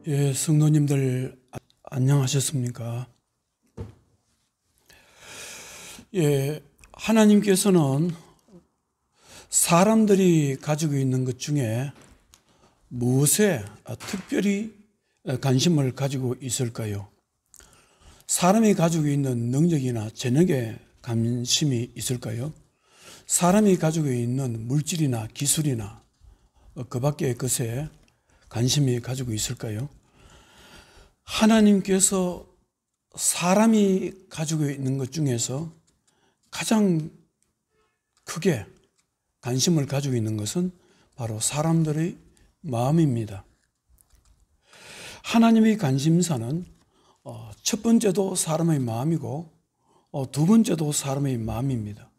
예, 성도님들 안녕하셨습니까? 예, 하나님께서는 사람들이 가지고 있는 것 중에 무엇에 특별히 관심을 가지고 있을까요? 사람이 가지고 있는 능력이나 재능에 관심이 있을까요? 사람이 가지고 있는 물질이나 기술이나 그 밖의 것에 관심이 가지고 있을까요? 하나님께서 사람이 가지고 있는 것 중에서 가장 크게 관심을 가지고 있는 것은 바로 사람들의 마음입니다. 하나님의 관심사는 첫 번째도 사람의 마음이고 두 번째도 사람의 마음입니다.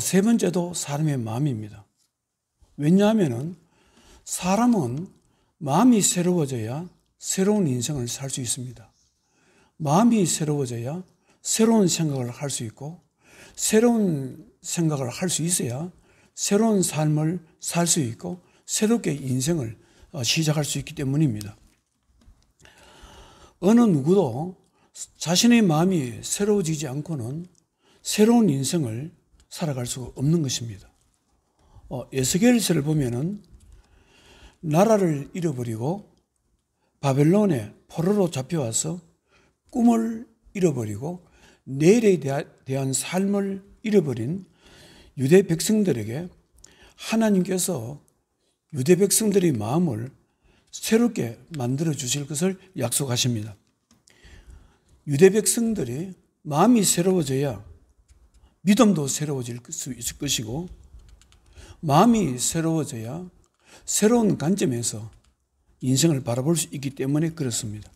세 번째도 사람의 마음입니다. 왜냐하면 사람은 마음이 새로워져야 새로운 인생을 살 수 있습니다. 마음이 새로워져야 새로운 생각을 할 수 있고 새로운 생각을 할 수 있어야 새로운 삶을 살 수 있고 새롭게 인생을 시작할 수 있기 때문입니다. 어느 누구도 자신의 마음이 새로워지지 않고는 새로운 인생을 살아갈 수가 없는 것입니다. 에스겔서를 보면은 나라를 잃어버리고 바벨론에 포로로 잡혀와서 꿈을 잃어버리고 내일에 대한 삶을 잃어버린 유대 백성들에게 하나님께서 유대 백성들의 마음을 새롭게 만들어 주실 것을 약속하십니다. 유대 백성들이 마음이 새로워져야 믿음도 새로워질 수 있을 것이고 마음이 새로워져야 새로운 관점에서 인생을 바라볼 수 있기 때문에 그렇습니다.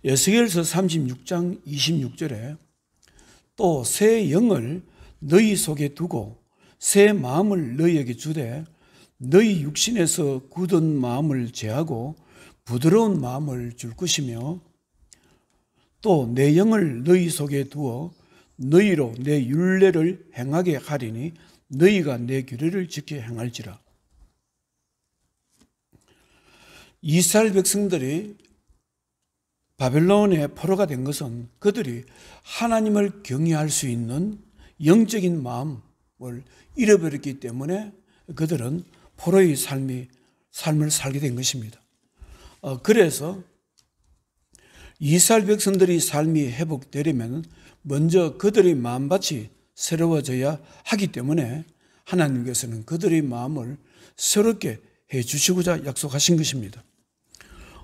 에스겔서 36장 26절에 또 새 영을 너희 속에 두고 새 마음을 너희에게 주되 너희 육신에서 굳은 마음을 제하고 부드러운 마음을 줄 것이며 또 내 영을 너희 속에 두어 너희로 내 율례를 행하게 하리니 너희가 내 규례를 지켜 행할지라. 이스라엘 백성들이 바벨론의 포로가 된 것은 그들이 하나님을 경외할 수 있는 영적인 마음을 잃어버렸기 때문에 그들은 포로의 삶을 살게 된 것입니다. 그래서 이스라엘 백성들의 삶이 회복되려면 먼저 그들의 마음밭이 새로워져야 하기 때문에 하나님께서는 그들의 마음을 새롭게 해 주시고자 약속하신 것입니다.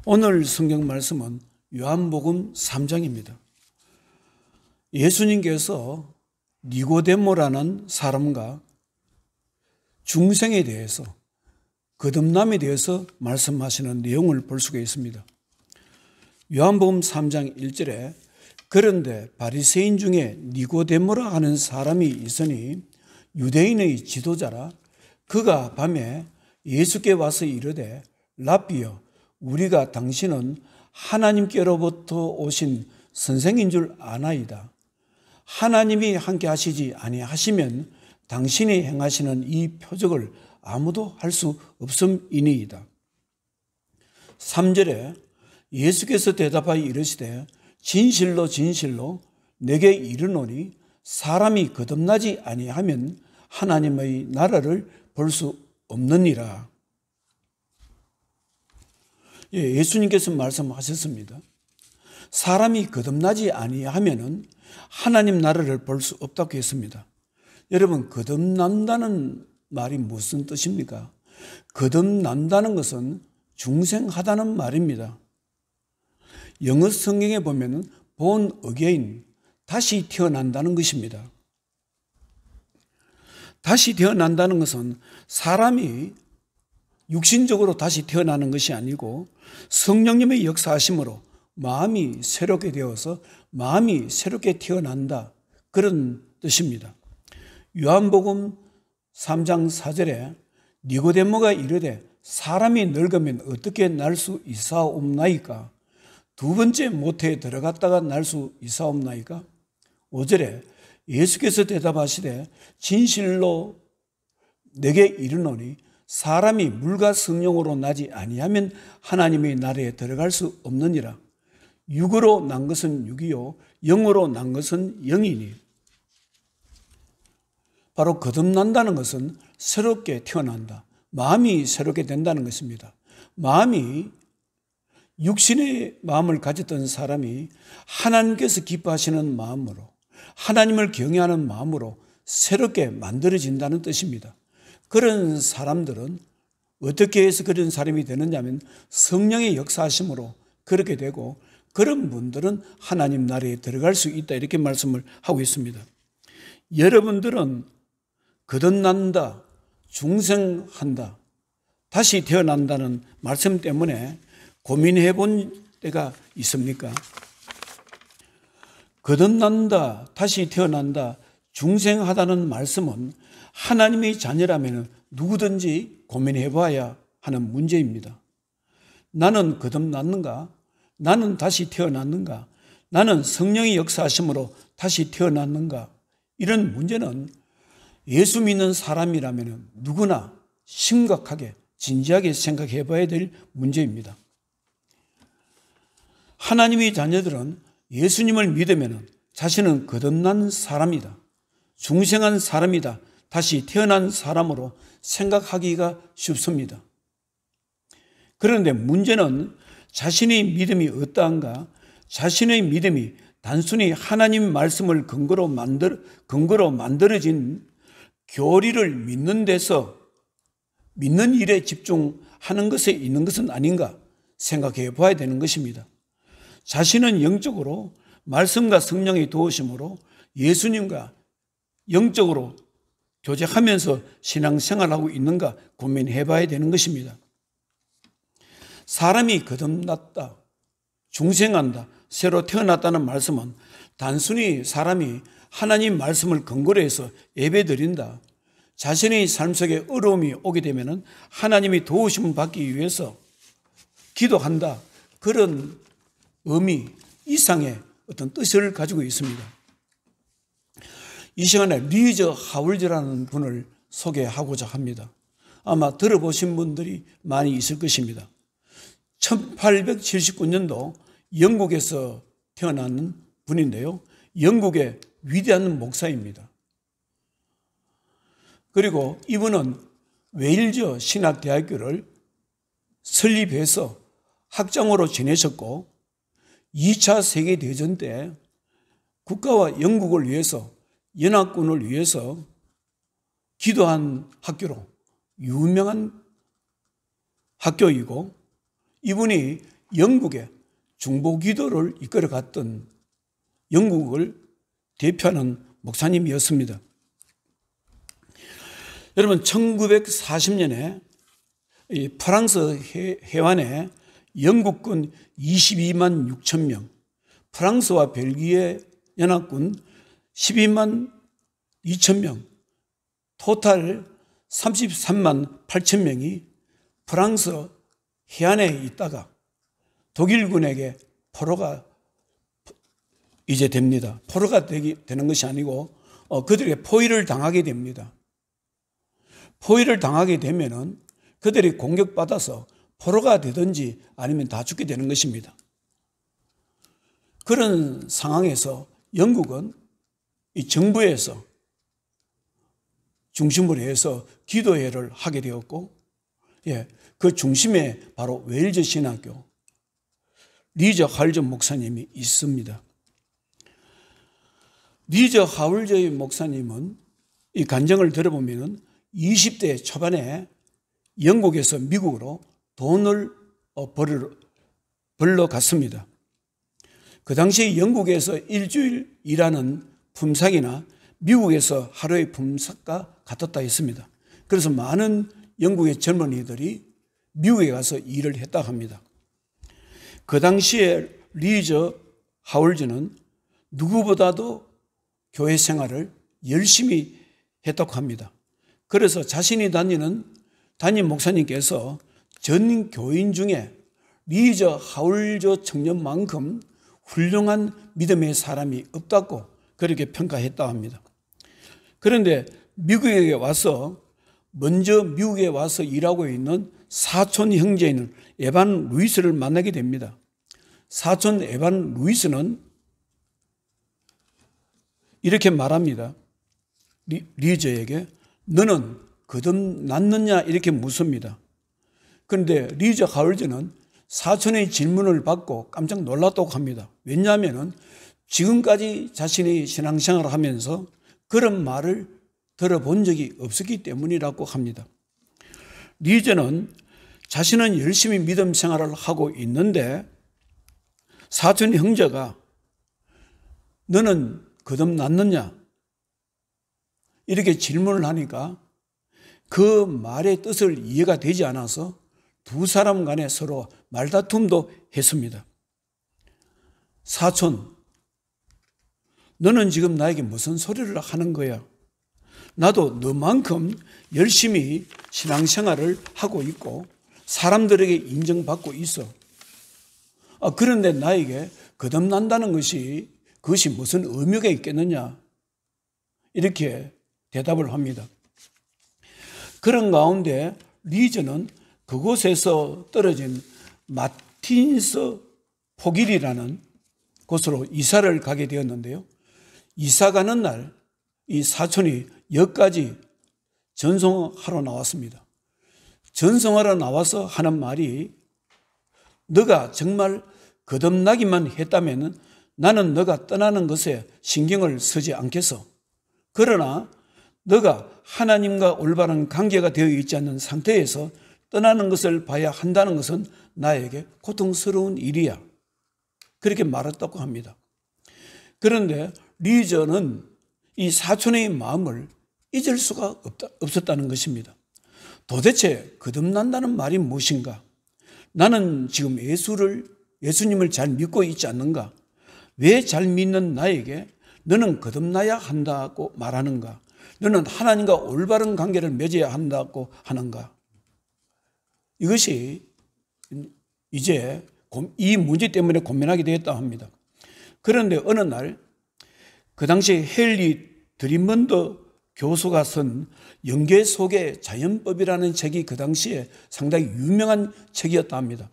오늘 성경 말씀은 요한복음 3장입니다. 예수님께서 니고데모라는 사람과 중생에 대해서 거듭남에 대해서 말씀하시는 내용을 볼 수가 있습니다. 요한복음 3장 1절에 그런데 바리새인 중에 니고데모라 하는 사람이 있으니 유대인의 지도자라 그가 밤에 예수께 와서 이르되 랍비여 우리가 당신은 하나님께로부터 오신 선생인 줄 아나이다. 하나님이 함께 하시지 아니하시면 당신이 행하시는 이 표적을 아무도 할 수 없음이니이다. 3절에 예수께서 대답하여 이르시되 진실로 진실로 내게 이르노니 사람이 거듭나지 아니하면 하나님의 나라를 볼 수 없느니라. 예수님께서 말씀하셨습니다. 사람이 거듭나지 아니하면 하나님 나라를 볼 수 없다고 했습니다. 여러분, 거듭난다는 말이 무슨 뜻입니까? 거듭난다는 것은 중생하다는 말입니다. 영어 성경에 보면 born again, 다시 태어난다는 것입니다. 다시 태어난다는 것은 사람이 육신적으로 다시 태어나는 것이 아니고 성령님의 역사하심으로 마음이 새롭게 되어서 마음이 새롭게 태어난다, 그런 뜻입니다. 요한복음 3장 4절에 니고데모가 이르되 사람이 늙으면 어떻게 날 수 있사옵나이까? 두 번째 모태에 들어갔다가 날 수 있사옵나이까? 5절에 예수께서 대답하시되 진실로 내게 이르노니 사람이 물과 성령으로 나지 아니하면 하나님의 나라에 들어갈 수 없느니라. 육으로 난 것은 육이요 영으로 난 것은 영이니. 바로 거듭난다는 것은 새롭게 태어난다. 마음이 새롭게 된다는 것입니다. 마음이 육신의 마음을 가졌던 사람이 하나님께서 기뻐하시는 마음으로, 하나님을 경외하는 마음으로 새롭게 만들어진다는 뜻입니다. 그런 사람들은 어떻게 해서 그런 사람이 되느냐면 성령의 역사하심으로 그렇게 되고, 그런 분들은 하나님 나라에 들어갈 수 있다, 이렇게 말씀을 하고 있습니다. 여러분들은 거듭난다, 중생한다, 다시 태어난다는 말씀 때문에 고민해 본 때가 있습니까? 거듭난다, 다시 태어난다, 중생하다는 말씀은 하나님의 자녀라면 누구든지 고민해 봐야 하는 문제입니다. 나는 거듭났는가? 나는 다시 태어났는가? 나는 성령의 역사하심으로 다시 태어났는가? 이런 문제는 예수 믿는 사람이라면 누구나 심각하게 진지하게 생각해 봐야 될 문제입니다. 하나님의 자녀들은 예수님을 믿으면 자신은 거듭난 사람이다, 중생한 사람이다, 다시 태어난 사람으로 생각하기가 쉽습니다. 그런데 문제는 자신의 믿음이 어떠한가? 자신의 믿음이 단순히 하나님 말씀을 근거로 만들어진 교리를 믿는 데서, 믿는 일에 집중하는 것에 있는 것은 아닌가 생각해 봐야 되는 것입니다. 자신은 영적으로 말씀과 성령의 도우심으로 예수님과 영적으로 교제하면서 신앙생활하고 있는가 고민해 봐야 되는 것입니다. 사람이 거듭났다, 중생한다, 새로 태어났다는 말씀은 단순히 사람이 하나님 말씀을 근거로 해서 예배드린다, 자신의 삶 속에 어려움이 오게 되면 하나님이 도우심을 받기 위해서 기도한다, 그런 의미 이상의 어떤 뜻을 가지고 있습니다. 이 시간에 리저 하울즈라는 분을 소개하고자 합니다. 아마 들어보신 분들이 많이 있을 것입니다. 1879년도 영국에서 태어난 분인데요, 영국의 위대한 목사입니다. 그리고 이분은 웨일즈 신학대학교를 설립해서 학장으로 지내셨고, 2차 세계대전 때 국가와 영국을 위해서, 연합군을 위해서 기도한 학교로 유명한 학교이고, 이분이 영국의 중보기도를 이끌어갔던 영국을 대표하는 목사님이었습니다. 여러분, 1940년에 프랑스 해안에 영국군 22만 6천 명, 프랑스와 벨기에 연합군 12만 2천 명, 토탈 33만 8천 명이 프랑스 해안에 있다가 독일군에게 포로가 이제 됩니다. 포로가 되는 것이 아니고 그들에게 포위를 당하게 됩니다. 포위를 당하게 되면은 그들이 공격받아서 포로가 되든지 아니면 다 죽게 되는 것입니다. 그런 상황에서 영국은 이 정부에서 중심으로 해서 기도회를 하게 되었고, 그 중심에 바로 웨일즈 신학교 리저 하울즈 목사님이 있습니다. 리저 하울즈 목사님은 이 간증을 들어보면 20대 초반에 영국에서 미국으로 돈을 벌러 갔습니다. 그 당시 영국에서 일주일 일하는 품삯이나 미국에서 하루의 품삯과 같았다 했습니다. 그래서 많은 영국의 젊은이들이 미국에 가서 일을 했다고 합니다. 그 당시에 리저 하울즈는 누구보다도 교회 생활을 열심히 했다고 합니다. 그래서 자신이 다니는 담임 목사님께서 전 교인 중에 리저 하울즈 청년만큼 훌륭한 믿음의 사람이 없다고 그렇게 평가했다고 합니다. 그런데 미국에 와서 먼저 미국에 와서 일하고 있는 사촌 형제인 에반 루이스를 만나게 됩니다. 사촌 에반 루이스는 이렇게 말합니다. 리저에게 너는 거듭났느냐 이렇게 묻습니다. 그런데 리저 하울즈는 사촌의 질문을 받고 깜짝 놀랐다고 합니다. 왜냐하면 지금까지 자신이 신앙생활을 하면서 그런 말을 들어본 적이 없었기 때문이라고 합니다. 리저는 자신은 열심히 믿음 생활을 하고 있는데 사촌 형제가 너는 거듭났느냐 이렇게 질문을 하니까 그 말의 뜻을 이해가 되지 않아서 두 사람 간에 서로 말다툼도 했습니다. 사촌, 너는 지금 나에게 무슨 소리를 하는 거야? 나도 너만큼 열심히 신앙생활을 하고 있고 사람들에게 인정받고 있어. 그런데 나에게 거듭난다는 것이 그것이 무슨 의미가 있겠느냐? 이렇게 대답을 합니다. 그런 가운데 리저는 그곳에서 떨어진 마틴스 포길이라는 곳으로 이사를 가게 되었는데요. 이사 가는 날 이 사촌이 역까지 전송하러 나왔습니다. 전송하러 나와서 하는 말이 너가 정말 거듭나기만 했다면 나는 너가 떠나는 것에 신경을 쓰지 않겠어. 그러나 너가 하나님과 올바른 관계가 되어 있지 않는 상태에서 떠나는 것을 봐야 한다는 것은 나에게 고통스러운 일이야. 그렇게 말했다고 합니다. 그런데 리저는 이 사촌의 마음을 잊을 수가 없었다는 것입니다. 도대체 거듭난다는 말이 무엇인가? 나는 지금 예수님을 잘 믿고 있지 않는가? 왜 잘 믿는 나에게 너는 거듭나야 한다고 말하는가? 너는 하나님과 올바른 관계를 맺어야 한다고 하는가? 이것이 이제 이 문제 때문에 고민하게 되었다고 합니다. 그런데 어느 날 그 당시 헨리 드리먼드 교수가 쓴 영계 속의 자연법이라는 책이 그 당시에 상당히 유명한 책이었다 합니다.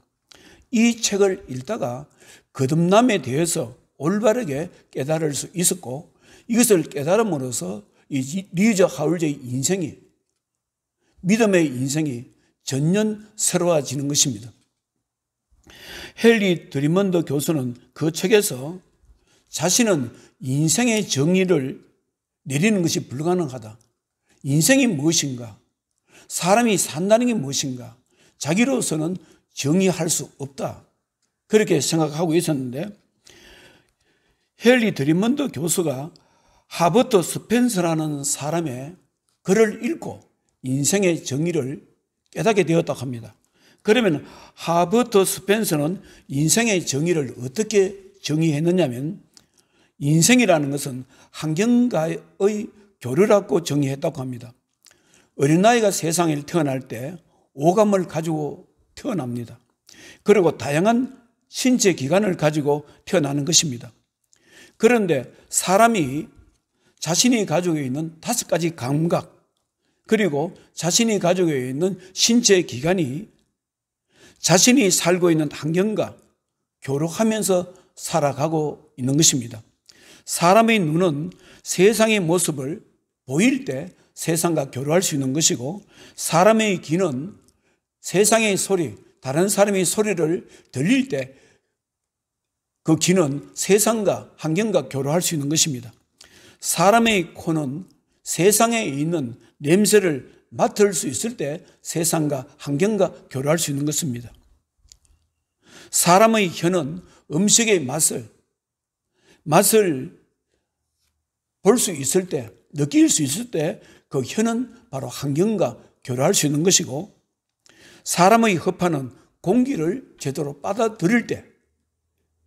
이 책을 읽다가 거듭남에 대해서 올바르게 깨달을 수 있었고 이것을 깨달음으로써 이 리저 하울즈의 인생이 믿음의 인생이 전면 새로워지는 것입니다. 헨리 드리먼드 교수는 그 책에서 자신은 인생의 정의를 내리는 것이 불가능하다. 인생이 무엇인가? 사람이 산다는 게 무엇인가? 자기로서는 정의할 수 없다. 그렇게 생각하고 있었는데 헨리 드리먼드 교수가 하버트 스펜서라는 사람의 글을 읽고 인생의 정의를 깨닫게 되었다고 합니다. 그러면 하버트 스펜서는 인생의 정의를 어떻게 정의했느냐면 인생이라는 것은 환경과의 교류라고 정의했다고 합니다. 어린아이가 세상에 태어날 때 오감을 가지고 태어납니다. 그리고 다양한 신체 기관을 가지고 태어나는 것입니다. 그런데 사람이 자신이 가지고 있는 5가지 감각 그리고 자신이 가지고 있는 신체 기관이 자신이 살고 있는 환경과 교류하면서 살아가고 있는 것입니다. 사람의 눈은 세상의 모습을 보일 때 세상과 교류할 수 있는 것이고 사람의 귀는 세상의 소리, 다른 사람의 소리를 들릴 때 그 귀는 세상과 환경과 교류할 수 있는 것입니다. 사람의 코는 세상에 있는 냄새를 맡을 수 있을 때 세상과 환경과 교류할 수 있는 것입니다. 사람의 혀는 음식의 맛을 볼 수 있을 때, 느낄 수 있을 때 그 혀는 바로 환경과 교류할 수 있는 것이고 사람의 혓바는 공기를 제대로 빨아들일 때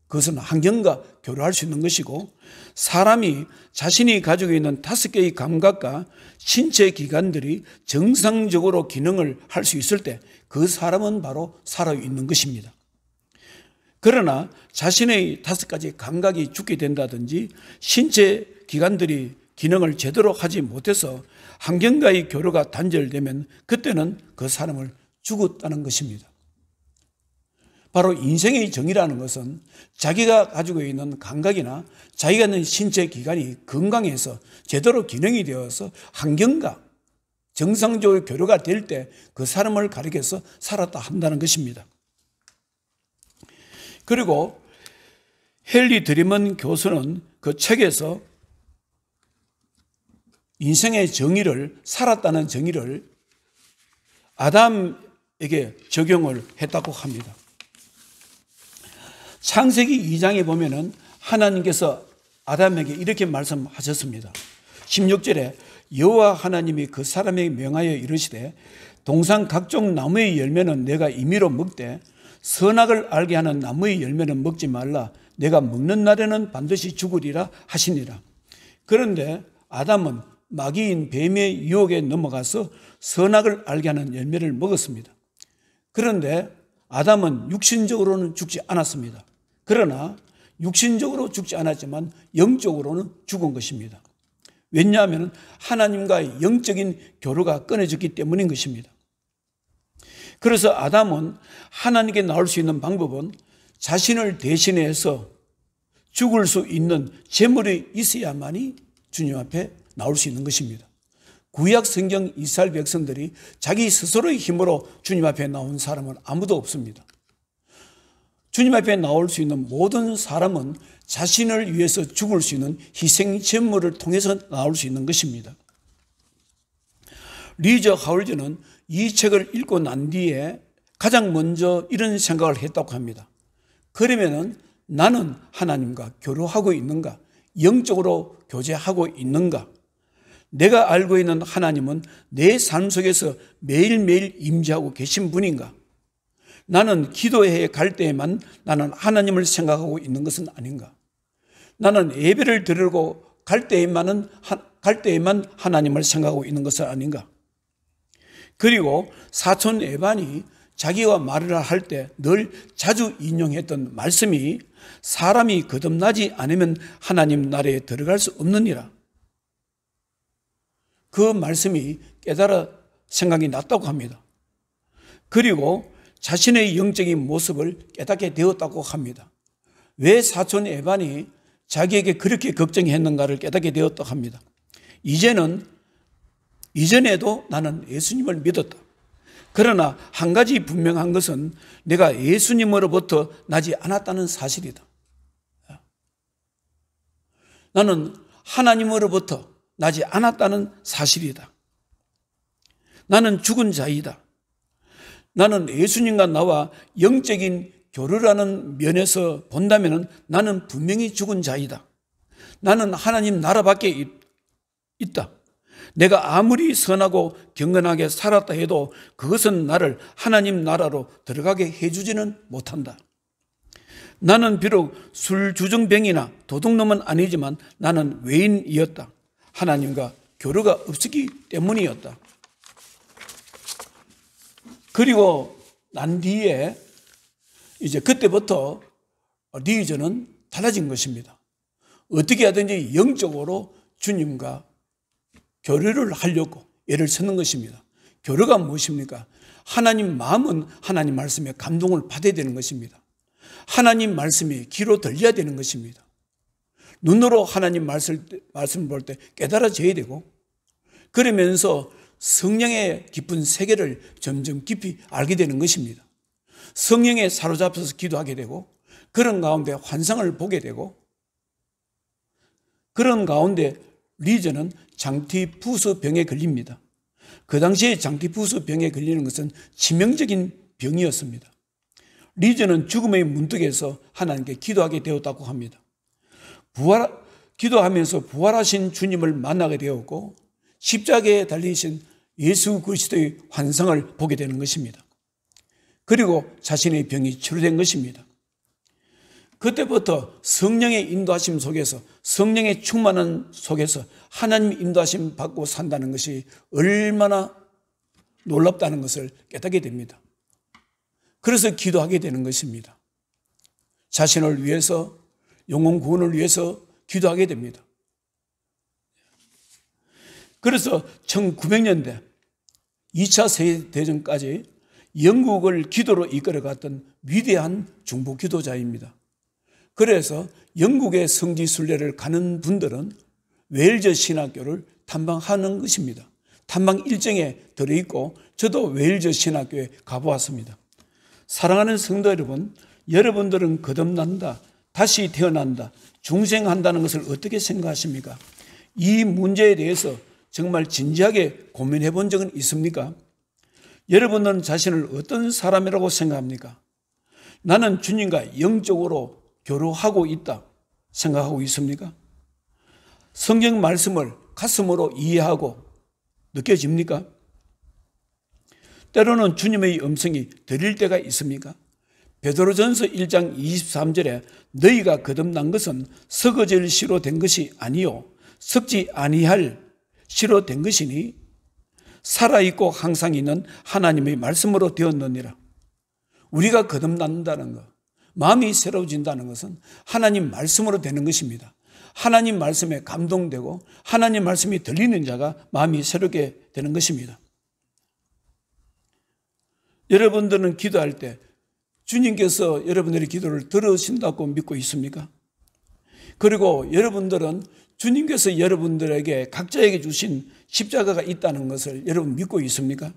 그것은 환경과 교류할 수 있는 것이고 사람이 자신이 가지고 있는 5개의 감각과 신체 기관들이 정상적으로 기능을 할 수 있을 때 그 사람은 바로 살아있는 것입니다. 그러나 자신의 5가지 감각이 죽게 된다든지 신체 기관들이 기능을 제대로 하지 못해서 환경과의 교류가 단절되면 그때는 그 사람을 죽었다는 것입니다. 바로 인생의 정의라는 것은 자기가 가지고 있는 감각이나 자기가 있는 신체 기관이 건강해서 제대로 기능이 되어서 환경과 정상적으로 교류가 될 때 그 사람을 가리켜서 살았다 한다는 것입니다. 그리고 헨리 드리먼 교수는 그 책에서 인생의 정의를, 살았다는 정의를 아담에게 적용을 했다고 합니다. 창세기 2장에 보면은 하나님께서 아담에게 이렇게 말씀하셨습니다. 16절에 여호와 하나님이 그 사람에게 명하여 이르시되 동산 각종 나무의 열매는 내가 임의로 먹되 선악을 알게 하는 나무의 열매는 먹지 말라. 내가 먹는 날에는 반드시 죽으리라 하시니라. 그런데 아담은 마귀인 뱀의 유혹에 넘어가서 선악을 알게 하는 열매를 먹었습니다. 그런데 아담은 육신적으로는 죽지 않았습니다. 그러나 육신적으로 죽지 않았지만 영적으로는 죽은 것입니다. 왜냐하면 하나님과의 영적인 교류가 끊어졌기 때문인 것입니다. 그래서 아담은 하나님께 나올 수 있는 방법은 자신을 대신해서 죽을 수 있는 제물이 있어야만이 주님 앞에 나올 수 있는 것입니다. 구약 성경 이스라엘 백성들이 자기 스스로의 힘으로 주님 앞에 나온 사람은 아무도 없습니다. 주님 앞에 나올 수 있는 모든 사람은 자신을 위해서 죽을 수 있는 희생 제물을 통해서 나올 수 있는 것입니다. 리저 하울즈는 이 책을 읽고 난 뒤에 가장 먼저 이런 생각을 했다고 합니다. 그러면은 나는 하나님과 교류하고 있는가? 영적으로 교제하고 있는가? 내가 알고 있는 하나님은 내 삶 속에서 매일매일 임재하고 계신 분인가? 나는 기도회에 갈 때에만 나는 하나님을 생각하고 있는 것은 아닌가? 나는 예배를 드리고 갈 때에만 하나님을 생각하고 있는 것은 아닌가? 그리고 사촌 에반이 자기와 말을 할 때 늘 자주 인용했던 말씀이 사람이 거듭나지 않으면 하나님 나라에 들어갈 수 없느니라. 그 말씀이 깨달아 생각이 났다고 합니다. 그리고 자신의 영적인 모습을 깨닫게 되었다고 합니다. 왜 사촌 에반이 자기에게 그렇게 걱정했는가를 깨닫게 되었다고 합니다. 이전에도 나는 예수님을 믿었다. 그러나 한 가지 분명한 것은 내가 예수님으로부터 나지 않았다는 사실이다. 나는 하나님으로부터 나지 않았다는 사실이다. 나는 죽은 자이다. 나는 예수님과 나와 영적인 교류라는 면에서 본다면 나는 분명히 죽은 자이다. 나는 하나님 나라 밖에 있다. 내가 아무리 선하고 경건하게 살았다 해도 그것은 나를 하나님 나라로 들어가게 해주지는 못한다. 나는 비록 술주정뱅이나 도둑놈은 아니지만 나는 외인이었다. 하나님과 교류가 없었기 때문이었다. 그리고 난 뒤에 이제 그때부터 리저는 달라진 것입니다. 어떻게 하든지 영적으로 주님과 교류를 하려고 애를 쓰는 것입니다. 교류가 무엇입니까? 하나님 마음은 하나님 말씀에 감동을 받아야 되는 것입니다. 하나님 말씀이 귀로 들려야 되는 것입니다. 눈으로 하나님 말씀을 볼 때 깨달아져야 되고, 그러면서 성령의 깊은 세계를 점점 깊이 알게 되는 것입니다. 성령에 사로잡혀서 기도하게 되고, 그런 가운데 환상을 보게 되고, 그런 가운데 리저는 장티푸스 병에 걸립니다. 그 당시에 장티푸스 병에 걸리는 것은 치명적인 병이었습니다. 리저는 죽음의 문턱에서 하나님께 기도하게 되었다고 합니다. 기도하면서 부활하신 주님을 만나게 되었고 십자가에 달리신 예수 그리스도의 환상을 보게 되는 것입니다. 그리고 자신의 병이 치료된 것입니다. 그때부터 성령의 인도하심 속에서, 성령의 충만한 속에서 하나님 인도하심 받고 산다는 것이 얼마나 놀랍다는 것을 깨닫게 됩니다. 그래서 기도하게 되는 것입니다. 자신을 위해서, 영혼 구원을 위해서 기도하게 됩니다. 그래서 1900년대 2차 세계대전까지 영국을 기도로 이끌어갔던 위대한 중보 기도자입니다. 그래서 영국의 성지 순례를 가는 분들은 웨일즈 신학교를 탐방하는 것입니다. 탐방 일정에 들어있고 저도 웨일즈 신학교에 가보았습니다. 사랑하는 성도 여러분, 여러분들은 거듭난다, 다시 태어난다, 중생한다는 것을 어떻게 생각하십니까? 이 문제에 대해서 정말 진지하게 고민해 본 적은 있습니까? 여러분은 자신을 어떤 사람이라고 생각합니까? 나는 주님과 영적으로 교류하고 있다 생각하고 있습니까? 성경 말씀을 가슴으로 이해하고 느껴집니까? 때로는 주님의 음성이 들릴 때가 있습니까? 베드로전서 1장 23절에 너희가 거듭난 것은 썩어질 씨로 된 것이 아니요 썩지 아니할 씨로 된 것이니 살아있고 항상 있는 하나님의 말씀으로 되었느니라. 우리가 거듭난다는 것, 마음이 새로워진다는 것은 하나님 말씀으로 되는 것입니다. 하나님 말씀에 감동되고 하나님 말씀이 들리는 자가 마음이 새롭게 되는 것입니다. 여러분들은 기도할 때 주님께서 여러분들의 기도를 들으신다고 믿고 있습니까? 그리고 여러분들은 주님께서 여러분들에게 각자에게 주신 십자가가 있다는 것을 여러분 믿고 있습니까?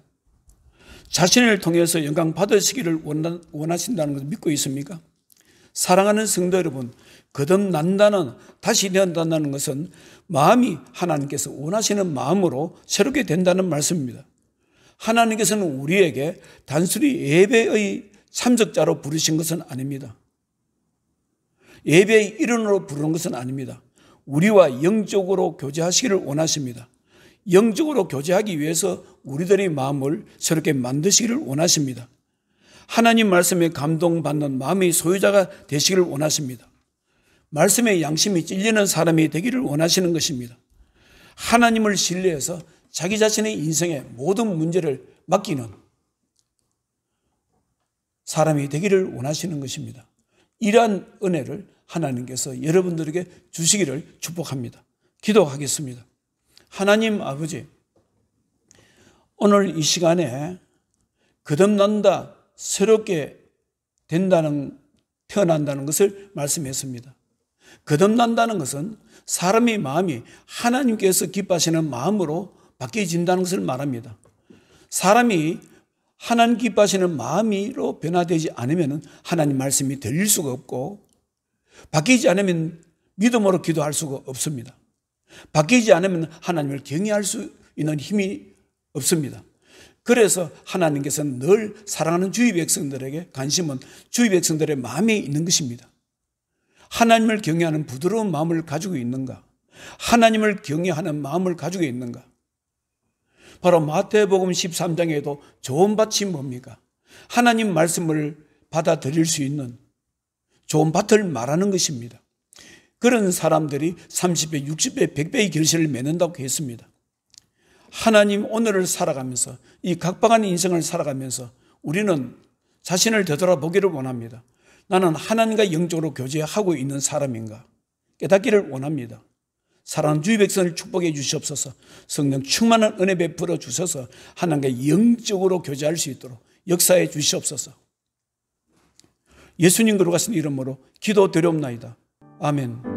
자신을 통해서 영광 받으시기를 원하신다는 것을 믿고 있습니까? 사랑하는 성도 여러분, 거듭난다는, 다시 태어난다는 것은 마음이 하나님께서 원하시는 마음으로 새롭게 된다는 말씀입니다. 하나님께서는 우리에게 단순히 예배의 참석자로 부르신 것은 아닙니다. 예배의 일원으로 부르는 것은 아닙니다. 우리와 영적으로 교제하시기를 원하십니다. 영적으로 교제하기 위해서 우리들의 마음을 새롭게 만드시기를 원하십니다. 하나님 말씀에 감동받는 마음의 소유자가 되시기를 원하십니다. 말씀에 양심이 찔리는 사람이 되기를 원하시는 것입니다. 하나님을 신뢰해서 자기 자신의 인생의 모든 문제를 맡기는 사람이 되기를 원하시는 것입니다. 이러한 은혜를 하나님께서 여러분들에게 주시기를 축복합니다. 기도하겠습니다. 하나님 아버지, 오늘 이 시간에 거듭난다, 새롭게 태어난다는 것을 말씀했습니다. 거듭난다는 것은 사람의 마음이 하나님께서 기뻐하시는 마음으로 바뀌어진다는 것을 말합니다. 사람이 하나님 기뻐하시는 마음으로 변화되지 않으면 하나님 말씀이 들릴 수가 없고, 바뀌지 않으면 믿음으로 기도할 수가 없습니다. 바뀌지 않으면 하나님을 경외할 수 있는 힘이 없습니다. 그래서 하나님께서는 늘 사랑하는 주의 백성들에게 관심은 주의 백성들의 마음에 있는 것입니다. 하나님을 경외하는 부드러운 마음을 가지고 있는가? 하나님을 경외하는 마음을 가지고 있는가? 바로 마태복음 13장에도 좋은 밭이 뭡니까? 하나님 말씀을 받아들일 수 있는 좋은 밭을 말하는 것입니다. 그런 사람들이 30배, 60배, 100배의 결실을 맺는다고 했습니다. 하나님 오늘을 살아가면서, 이 각박한 인생을 살아가면서 우리는 자신을 되돌아보기를 원합니다. 나는 하나님과 영적으로 교제하고 있는 사람인가? 깨닫기를 원합니다. 사랑하는 주의 백성을 축복해 주시옵소서. 성령 충만한 은혜 베풀어 주셔서 하나님과 영적으로 교제할 수 있도록 역사해 주시옵소서. 예수님 거룩하신 이름으로 기도드리옵나이다. 아멘.